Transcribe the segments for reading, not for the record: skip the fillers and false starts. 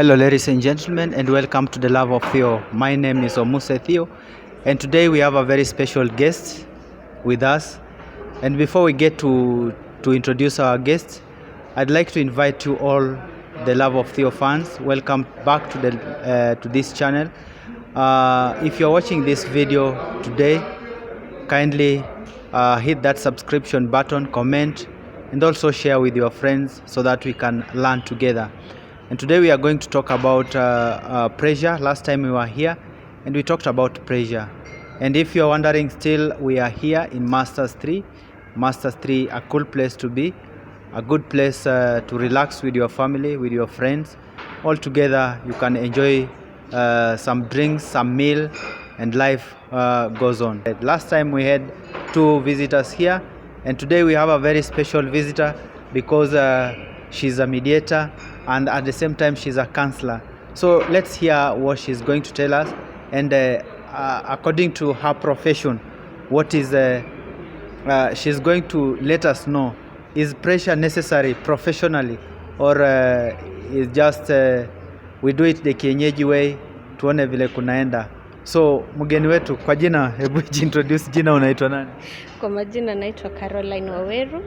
Hello ladies and gentlemen, and welcome to the Love of Theo. My name is Theo, and today we have a very special guest with us. And before we get to introduce our guest, I'd like to invite you all, the Love of Theo fans, welcome back to this channel. If you're watching this video today, kindly hit that subscription button, comment, and also share with your friends so that we can learn together. And today we are going to talk about pressure. Last time we were here and we talked about pressure. And if you're wondering still, we are here in Masters 3. Masters 3, a cool place to be, a good place to relax with your family, with your friends. All together you can enjoy some drinks, some meal, and life goes on. Last time we had 2 visitors here, and today we have a very special visitor because she's a mediator and at the same time she's a counselor. So let's hear what she's going to tell us, and according to her profession, what is she's going to let us know. Is pressure necessary professionally, or is just we do it the kienyeji way, tuone vile kunaenda? So mgeni wetu, kwa jina, hebu introduce, jina unaitwa nani? Kwa majina naitwa Caroline Waweru.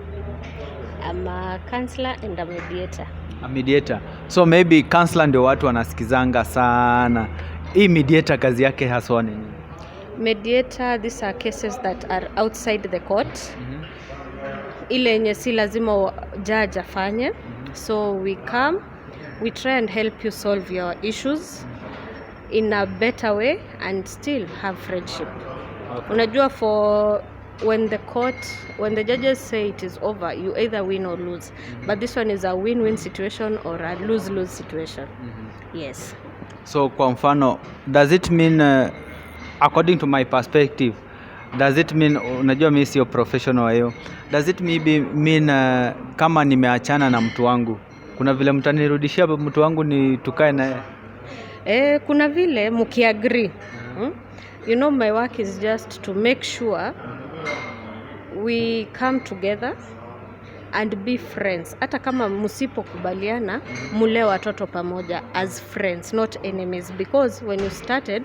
I'm a counselor and a mediator. A mediator. So maybe counselor ndio watu wanasikizanga sana. Hii mediator kazi yake haswa ni nini? Mediator, these are cases that are outside the court. Ile yenye si lazima judge afanye. So we come, we try and help you solve your issues in a better way and still have friendship. Okay. Unajua, for when the judges say it is over, you either win or lose. But this one is a win-win situation or a lose-lose situation. Yes. So kwa mfano, does it mean according to my perspective, does it mean, unajua mimi sio professional hiyo, does it mean kama nimeachana na mtu wangu, kuna vile mtanirudishia mtu wangu ni tukae naye? Kuna vile mkiagree. You know, my work is just to make sure we come together and be friends. Hata kama msipokubaliana, mule watoto pamoja as friends, not enemies, because when you started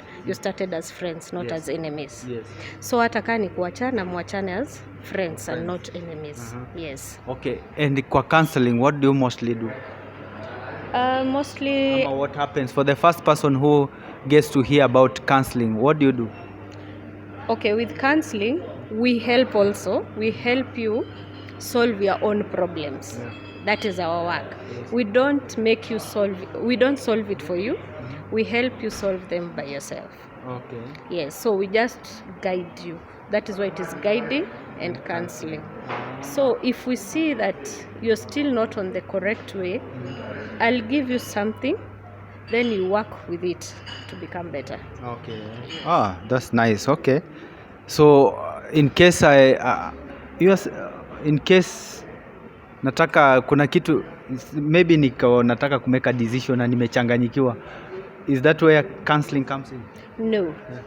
as friends, not as enemies. Yes. So hata kama ni kuachana, muachane as friends and not enemies. Yes. Okay. And kwa counseling, what do you mostly do? Mostly what happens for the first person who gets to hear about counseling? What do you do? Okay, with counseling, we help also. We help you solve your own problems. Yeah. That is our work. Yes. We don't solve it for you. We help you solve them by yourself. Okay. Yes, so we just guide you. That is why it is guiding and counseling. So if we see that you're still not on the correct way, I'll give you something, then you work with it to become better. Okay. That's nice. Okay. So in case in case nataka kuna kitu, maybe nataka kumeka decision na nimechanganyikiwa, is that where counseling comes in? No. Yeah.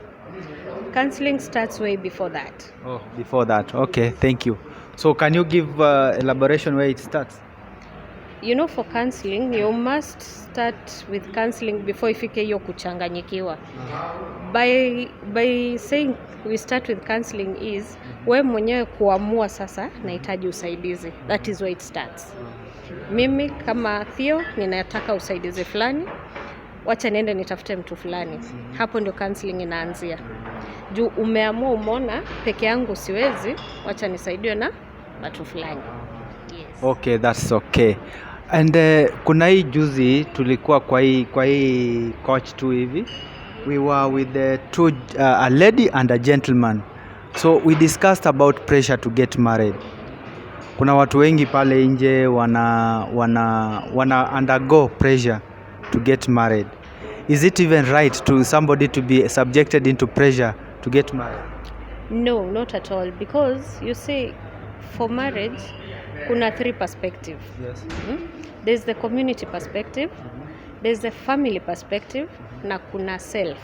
Counseling starts way before that. Before that. Okay, thank you. So can you give elaboration where it starts? You know, for counseling, you must start with counseling before ifike hiyo kuchanganyikiwa. By saying we start with counseling is wewe mwenyewe kuamua sasa nahitaji usaidizi. That is where it starts. Mimi kama Theo ninataka usaidizi fulani, wacha niende nitafute mtu fulani. Hapo ndio counseling inaanzia. Juu umeona peke yangu siwezi, wacha nisaidiwe na watu fulani. Yes. Okay, that's okay. And kuna hii juzi tulikuwa kwa hii coach tu hivi. We were with the two, a lady and a gentleman. So we discussed about pressure to get married. Kuna watu wengi pale nje wana undergo pressure to get married. Is it even right to somebody to be subjected into pressure to get married? No, not at all, because you see, for marriage kuna 3 perspectives. Yes. There's the community perspective, there's the family perspective, na kuna self.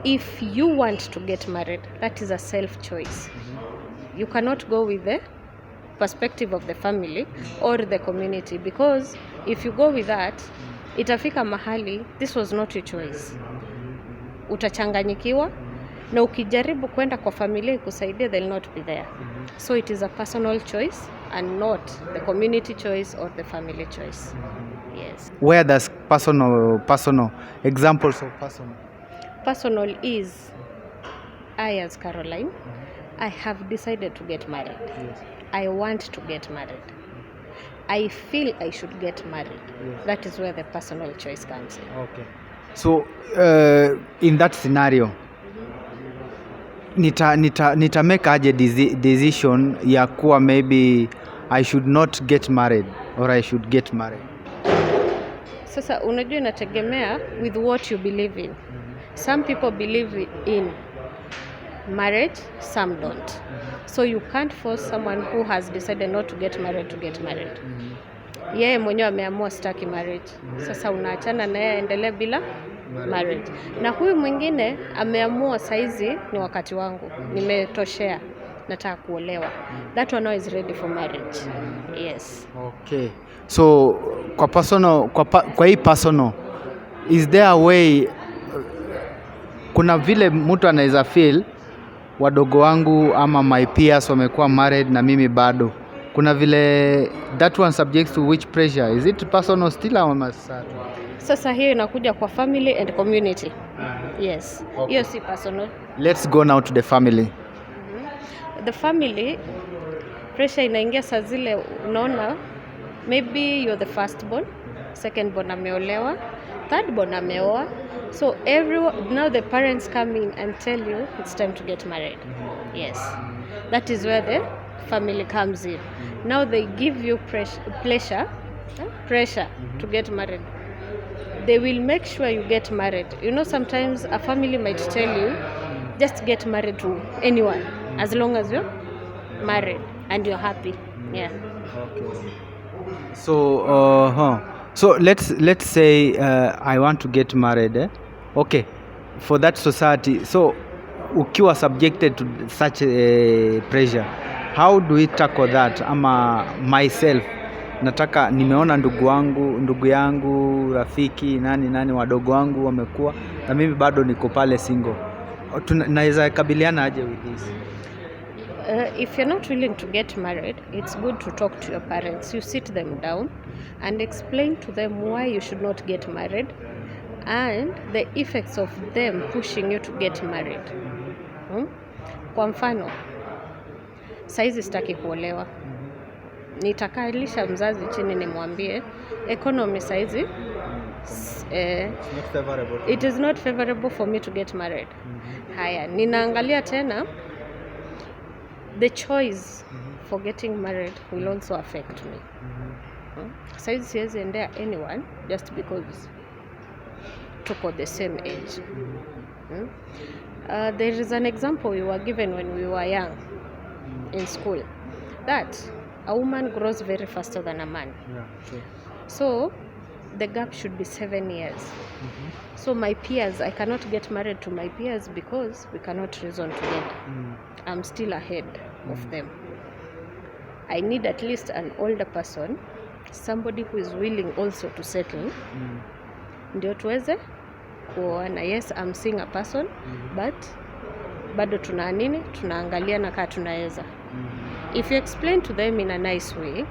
If you want to get married, that is a self choice. You cannot go with the perspective of the family or the community, because if you go with that, itafika mahali this was not your choice. Utachanganyikiwa na ukijaribu kwenda kwa familia ikusaidia, they'll not be there. So it is a personal choice and not the community choice or the family choice. Yes. Where does personal examples of personal is, I as Caroline, I have decided to get married. Yes. I want to get married. I feel I should get married. Yes. That is where the personal choice comes in. Okay. So in that scenario, nita make aje decision ya kuwa maybe I should not get married or I should get married? Sasa unajua inategemea with what you believe in. Some people believe in marriage, some don't. So you can't force someone who has decided not to get married to get married. Yeye mwenyewe ameamua sitaki marriage. Sasa unaachana na yeye aendelee bila marriage. Na huyu mwingine ameamua saizi ni wakati wangu, nimetoshea, nataka kuolewa. That one now is ready for marriage. Yes. Okay. So kwa personal, kwa hii personal, is there a way, kuna vile mtu anaweza feel wadogo wangu ama my peers wamekuwa married na mimi bado, kuna vile that one subjects to which pressure? Is it personal still or must? Sasa hiyo inakuja kwa family and community. Yes. Okay. Hiyo si personal. Let's go now to the family. The family pressure inaingia saa zile, unaona maybe you're the first born, second born ameolewa, third born ameoa. So now the parents come in and tell you it's time to get married. Yes. That is where the family comes in. Now they give you pressure to get married. They will make sure you get married. You know, sometimes a family might tell you just get married to anyone as long as you're married and you're happy. Yeah. Okay. So let's say I want to get married. Okay. For that society, so ukiwa subjected to such a pressure, how do we tackle that? Ama myself, nataka nimeona ndugu yangu, rafiki, nani wadogo wangu wamekuwa na mimi bado niko pale single. Naweza kabiliana aje with this? If you're not willing to get married, it's good to talk to your parents. You sit them down and explain to them why you should not get married and the effects of them pushing you to get married. Kwa mfano, saizi sitaki kuolewa. Nitakalisha mzazi chini nimwambie economy saizi it is not favorable for me to get married. Haya, ninaangalia tena the choice for getting married will also affect me. Saizi siwezi endea anyone just because tuko the same age. There is an example we were given when we were young in school that a woman grows very faster than a man. Yeah, sure. So the gap should be 7 years. So my peers, I cannot get married to my peers because we cannot reason together. I'm still ahead of them. I need at least an older person, somebody who is willing also to settle. Ndio tuweze kuoana. Yes, I'm seeing a person, but bado tunaangalia na kaa tunaweza. If you explain to them in a nice way,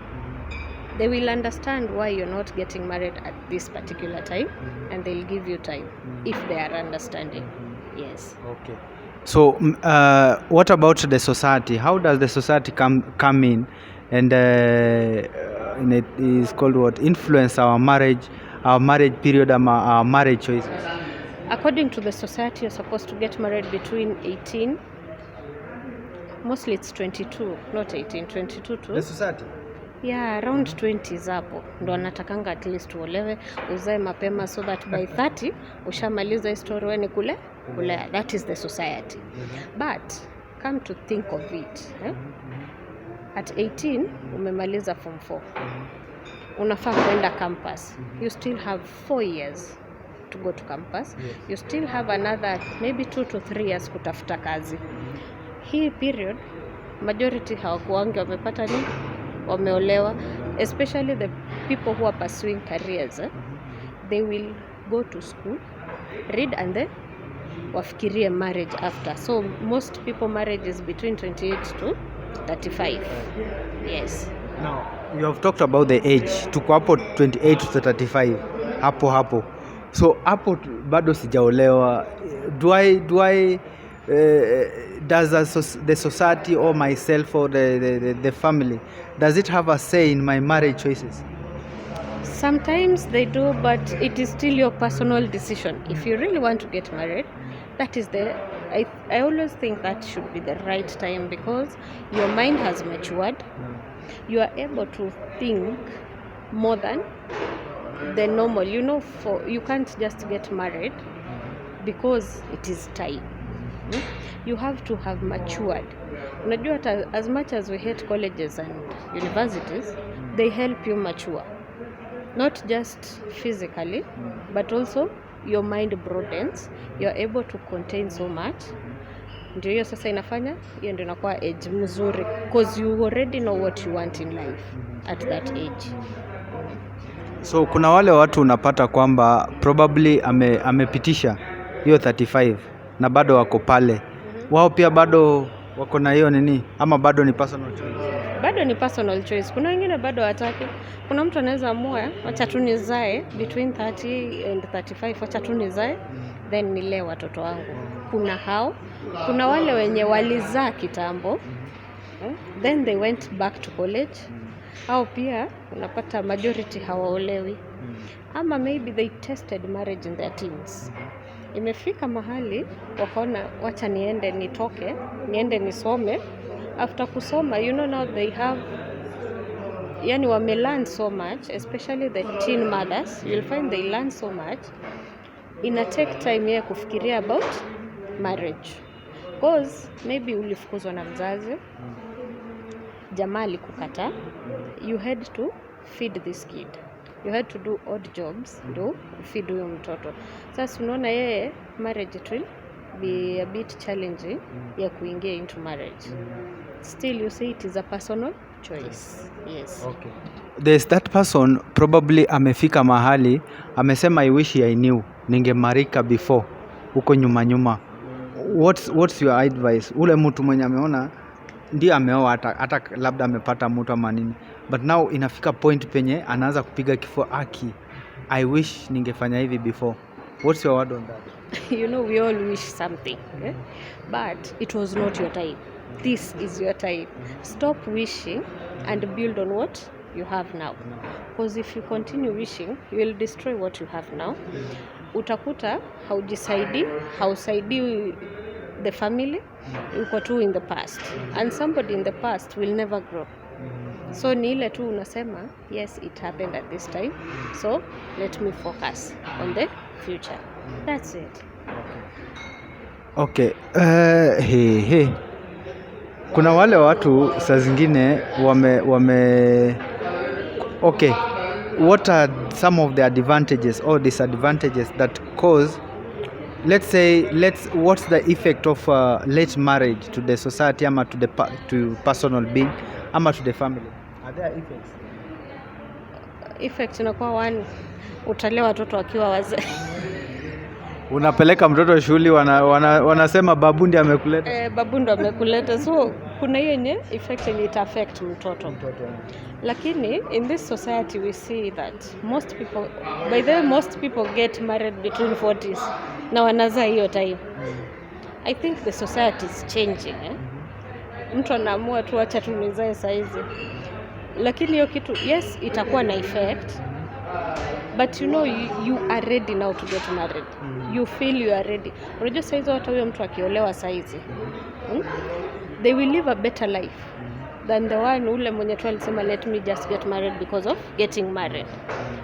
they will understand why you're not getting married at this particular time, and they'll give you time if they are understanding. Yes. Okay. So what about the society? How does the society come in and it is called what, influence our marriage period, our marriage choices? According to the society, you're supposed to get married between 18, mostly it's 22, not 18, 22 to... The society? Yeah, around 20 hapo ndo anatakanga at least uolewe, uzae mapema so that by 30 ushamaliza history wewe ni kule. That is the society. But come to think of it, at 18 umemaliza form 4. Unafaa kwenda campus. You still have 4 years to go to campus. Yes. You still have another maybe 2 to 3 years kutafuta kazi. Hii period majority hawakuangi wamepata wameolewa, especially the people who are pursuing careers. they will go to school, read, and then wafikirie marriage after. So most people marriage is between 28 to 35. Yes. Now, you have talked about the age. Tuko hapo 28 to 35. Hapo. So hapo bado sijaolewa. Does the society or myself or the family, does it have a say in my marriage choices? Sometimes they do, but it is still your personal decision. If you really want to get married, that is I always think that should be the right time, because your mind has matured. You are able to think more than the normal. You can't just get married because it is time. You have to have matured. Unajua, as much as we hate colleges and universities, they help you mature, not just physically, but also your mind broadens. You're able to contain so much. Ndio hiyo sasa inafanya hiyo ndio inakuwa age mzuri, because you already know what you want in life at that age. So kuna wale watu unapata kwamba probably amepitisha hiyo 35 na bado wako pale. Wao pia bado wako na hiyo nini, ama bado ni personal choice? Bado ni personal choice. Kuna wengine bado hataki. Kuna mtu anaweza amua acha tu nizae between 30 and 35, acha tu nizae then nilee watoto wangu. Kuna wale wenye walizaa kitambo, then they went back to college. Au pia unapata majority hawaolewi, ama maybe they tested marriage in their teens. Imefika mahali wakaona wacha niende nisome. After kusoma, now they have, wame learn so much, especially the teen mothers. You'll find they learn so much. Ina take time ya kufikiria about marriage, because maybe ulifukuzwa na mzazi, jamaa alikukata, you had to feed this kid, you had to do odd jobs to feed huyo mtoto. Sasa unaona yeye marriage it will be a bit challenging ya kuingia into marriage. Still you say it is a personal choice. Yes. Okay. There's that person probably amefika mahali amesema I wish I knew ningemarika before huko nyuma. What's your advice? Ule mtu mwenye ameona ndio ameoa hata labda amepata mtu ama nini, but now inafika point penye anaanza kupiga kifua I wish ningefanya hivi before. What's your word on that? We all wish something, okay? But it was not your time. This is your time. Stop wishing and build on what you have now. Because if you continue wishing, you will destroy what you have now. Utakuta hausaidi the family, uko tu in the past. And somebody in the past will never grow. So ni ile tu unasema, yes, it happened at this time, so let me focus on the future. That's it. Okay. Kuna wale watu saa zingine okay, what are some of the advantages or disadvantages that cause, what's the effect of late marriage to the society, ama to personal being, ama to the family? Are there effects? Effect inakuwa one, utalea watoto wakiwa wazee. Unapeleka mtoto shule, wanasema babu ndiye amekuleta. Babu ndiye amekuleta. So kuna hiyo yenye effect yenye ita affect mtoto. Lakini in this society we see that most people get married between 40s na wanazaa hiyo time. I think the society is changing. Mtu anaamua tu acha tu nizae saizi. Lakini hiyo kitu, yes, itakuwa na effect. But you are ready now to get married. You feel you are ready. Unajua saizi hata huyo mtu akiolewa saizi, they will live a better life than the one ule mwenye tu alisema let me just get married because of getting married.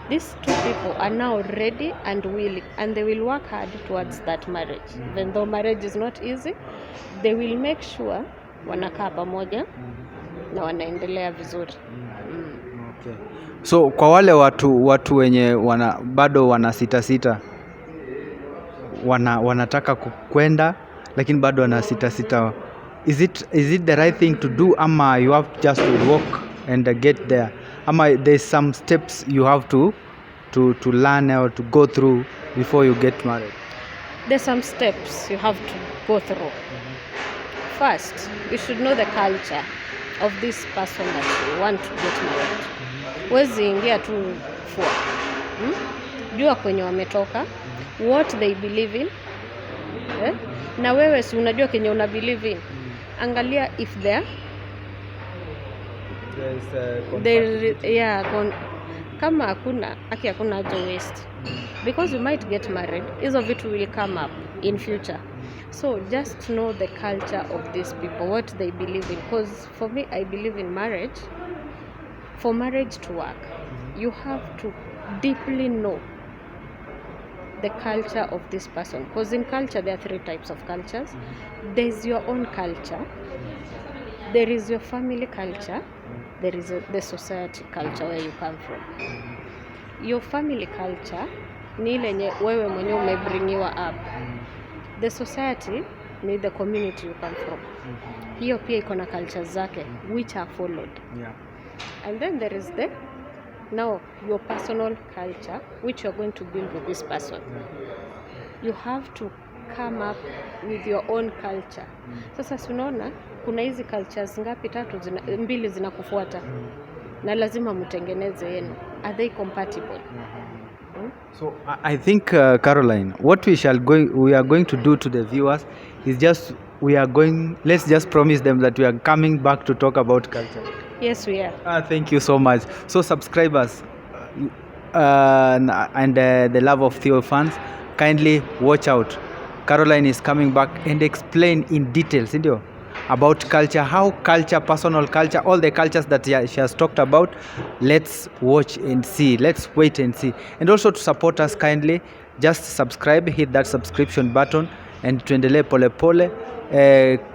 These two people are now ready and willing, and they will work hard towards that marriage. Even though marriage is not easy, they will make sure wanakaa pamoja na wanaendelea vizuri. Okay. So kwa wale watu wenye bado wana sita wanataka kwenda lakini bado wana sita, is it the right thing to do, ama you have just to walk and get there, ama there's some steps you have to to learn or to go through before you get married? There's some steps you have to go through. First, you should know the culture of this person that you want to get married. Huwezi ingia tu for. Jua kwenye wametoka, what they believe in. Na wewe si unajua kenye una believe in. Angalia if there kama hakuna haja waste, because you might get married, hizo vitu will come up in future. So just know the culture of these people, what they believe in, because for me, I believe in marriage. For marriage to work, you have to deeply know the culture of this person, because in culture there are 3 types of cultures. There's your own culture, there is your family culture, there is the society culture where you come from. Your family culture ni ile wewe mwenyewe umebringiwa up. The society ni the community you come from. Hiyo pia iko na cultures zake which are followed. And then there is your personal culture which you are going to build with this person. You have to come up with your own culture. Sasa unaona kuna hizi cultures ngapi? 2 zinakufuata. Na lazima mtengeneze yenu. Are they compatible? So I think Caroline, what we are going to do to the viewers is let's just promise them that we are coming back to talk about culture. Yes, we are. Thank you so much. So subscribers and the Love of Theo fans, kindly watch out. Caroline is coming back and explain in details about culture, how culture, personal culture, all the cultures that she has talked about. Let's watch and see. Let's wait and see. And also to support us, kindly just subscribe, hit that subscription button, and tuendelee pole pole.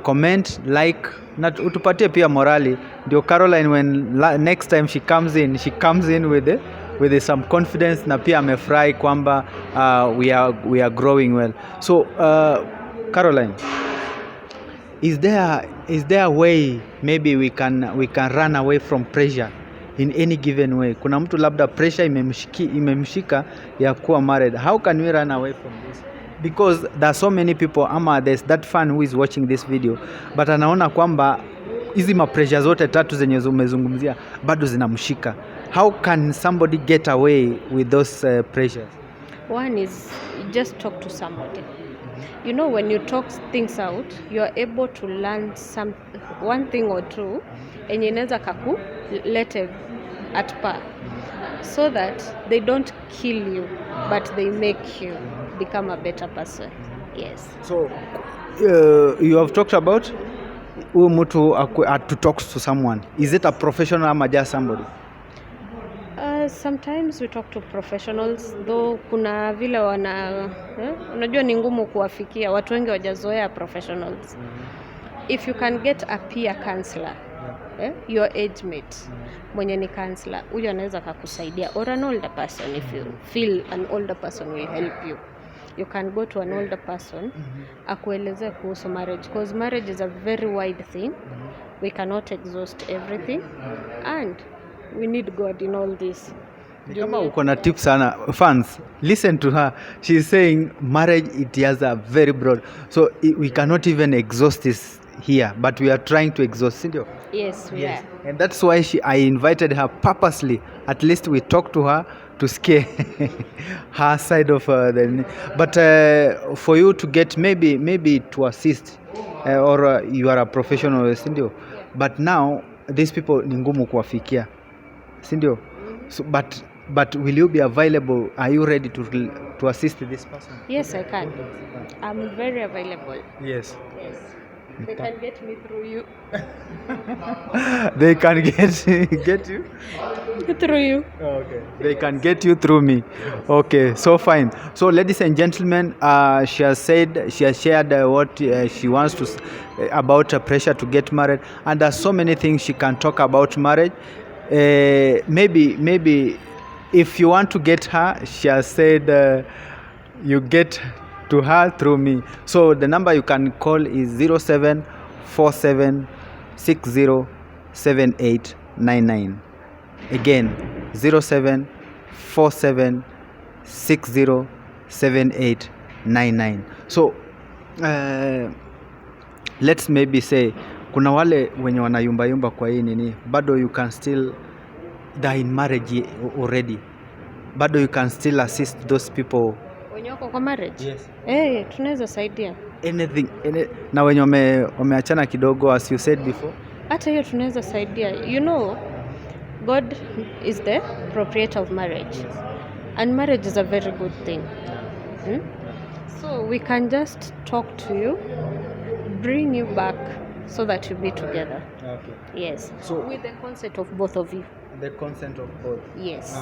Comment, like, na utupatie pia morali ndio Caroline when next time she comes in with some confidence, na pia amefurahi kwamba we are growing well. So Caroline, is there a way maybe we can run away from pressure in any given way? Kuna mtu labda pressure imemshika ya kuwa married. How can we run away from this? Because there are so many people, there's that fan who is watching this video but anaona kwamba hizi pressure zote 3 zenye umezungumzia bado zinamshika. How can somebody get away with those pressures? One is just talk to somebody. When you talk things out, you are able to learn one thing or two enye inaweza kakulete at par, so that they don't kill you but they make you become a better person. Yes. So you have talked about huyu mtu to talk to someone. Is it a professional ama just somebody? Sometimes we talk to professionals, though kuna vile unajua ni ngumu kuwafikia, watu wengi wajazoea professionals. If you can get a peer counselor, your age mate mwenye ni counselor, huyo anaweza kukusaidia, or an older person if you feel an older person will help you. You can go to an older person akueleze kuhusu marriage, because marriage is a very wide thing. We cannot exhaust everything, and we need God in all this. Kama uko na tips sana, fans, listen to her. She's saying marriage, it has a very broad, so we cannot even exhaust this here, but we are trying to exhaust it. Yes, we are. And that's why I invited her purposely. At least we talked to her to scare her side of but for you to get maybe to assist or you are a professional, sindio? But now these people ni ngumu kuwafikia, sindio? So, but will you be available? Are you ready to assist this person? Yes, I can. I'm very available. Yes. They can get me through you. They can get you? Through you. Okay. They can get you through me. Okay, so fine. So ladies and gentlemen, she has shared what she wants to about pressure to get married, and there's so many things she can talk about marriage. Maybe if you want to get her, she has said you get to her through me. So the number you can call is 0747607899. Again, 0747 607899. So let's maybe say kuna wale wenye wanayumbayumba kwa hii nini, bado you can still die in marriage already, bado you can still assist those people Wenye wako kwa marriage? Yes. Tunaweza saidia. Na wenye wameachana kidogo, as you said before. Hata hiyo tunaweza saidia. You know, God is the proprietor of marriage. Yes. And marriage is a very good thing. So we can just talk to you, bring you back so that you be together. Okay. Yes. So with the consent of both of you. The consent of both. Yes.